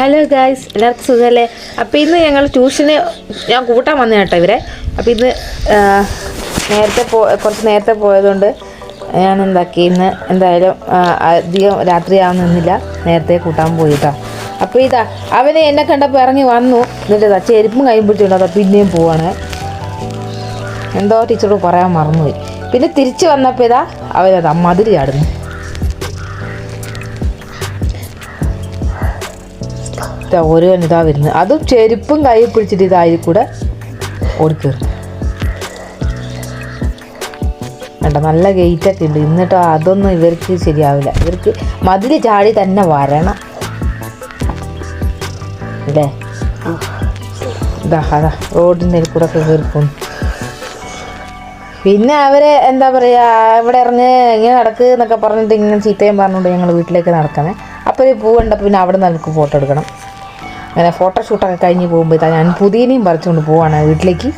Hello guys, എല്ലാവർക്കും സുഖമല്ലേ? അപ്പോൾ ഇന്ന് ഞങ്ങൾ ട്യൂഷന് ഞാൻ കൂട്ടാൻ വന്നു കേട്ടോ ഇവരെ. അപ്പോൾ ഇന്ന് കുറച്ച് നേരത്തെ പോയതുകൊണ്ട് ഞാൻ എന്താക്കി, ഇന്ന് എന്തായാലും അധികം രാത്രിയാവുന്നില്ല, നേരത്തെ കൂട്ടാൻ പോയി കേട്ടോ. അപ്പോൾ ഇതാ അവനെ എന്നെ കണ്ടപ്പോൾ ഇറങ്ങി വന്നു. എന്നിട്ട് ചെരുപ്പും കൈയും പിടിച്ചുകൊണ്ട് അതാ പിന്നെയും പോവാണ്. എന്തോ ടീച്ചറോട് പറയാൻ മറന്നുപോയി. പിന്നെ തിരിച്ച് വന്നപ്പോൾ ഇതാ അവനതാ മതിൽ ചാടുന്നു. ഓരോന്ന് ഇതാ വരുന്നത്, അതും ചെരുപ്പും കൈ പിടിച്ചിട്ട് ഇതായി കൂടെ ഓടിക്കയറും. വേണ്ട, നല്ല ഗേറ്റൊക്കെ ഉണ്ട്. എന്നിട്ടോ അതൊന്നും ഇവർക്ക് ശരിയാവില്ല. ഇവർക്ക് മതിൽ ചാടി തന്നെ വരണം അല്ലേ? അതാ റോഡിൻ്റെ കൂടെ ഒക്കെ കയറിപ്പോന്നു. പിന്നെ അവരെ എന്താ പറയുക, ഇവിടെ ഇറങ്ങി ഇങ്ങനെ നടക്ക് എന്നൊക്കെ പറഞ്ഞിട്ട് ഇങ്ങനെ ചീത്തയും പറഞ്ഞുകൊണ്ട് ഞങ്ങൾ വീട്ടിലേക്ക് നടക്കണേ. അപ്പോൾ ഒരു പൂ കണ്ടപ്പോൾ പിന്നെ അവിടെ നിന്ന് നമുക്ക് ഫോട്ടോ എടുക്കണം. അങ്ങനെ ഫോട്ടോഷൂട്ടൊക്കെ കഴിഞ്ഞ് പോകുമ്പോൾ ഇതാ ഞാൻ പുതിയനെയും പറിച്ചുകൊണ്ട് പോവാണ് വീട്ടിലേക്ക്.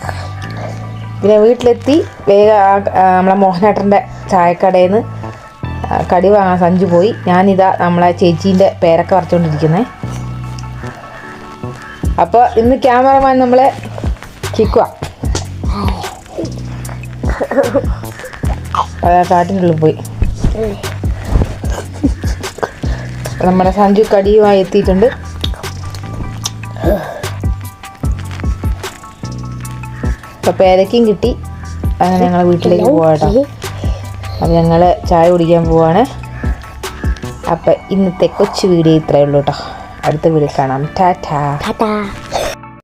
പിന്നെ വീട്ടിലെത്തി വേഗം നമ്മളെ മോഹനേട്ടൻ്റെ ചായക്കടയിൽ നിന്ന് കടി വാങ്ങാൻ സഞ്ചു പോയി. ഞാനിതാ നമ്മളെ ചേച്ചീൻ്റെ പേരൊക്കെ വരച്ചുകൊണ്ടിരിക്കുന്നത്. അപ്പോൾ ഇന്ന് ക്യാമറമാൻ നമ്മളെ ചിക്കുവാ. കാട്ടിൻ്റെ ഉള്ളിൽ പോയി. നമ്മുടെ സഞ്ചു കടിയുമായി എത്തിയിട്ടുണ്ട്. അപ്പോൾ പേരയ്ക്കും കിട്ടി. അങ്ങനെ ഞങ്ങൾ വീട്ടിലേക്ക് പോവാട്ടോ. അപ്പം ഞങ്ങൾ ചായ കുടിക്കാൻ പോവാണ്. അപ്പം ഇന്നത്തെ കൊച്ചു വീഡിയോ ഇത്രയേ ഉള്ളൂ കേട്ടോ. അടുത്ത വീഡിയോ കാണാം. ടാറ്റാ.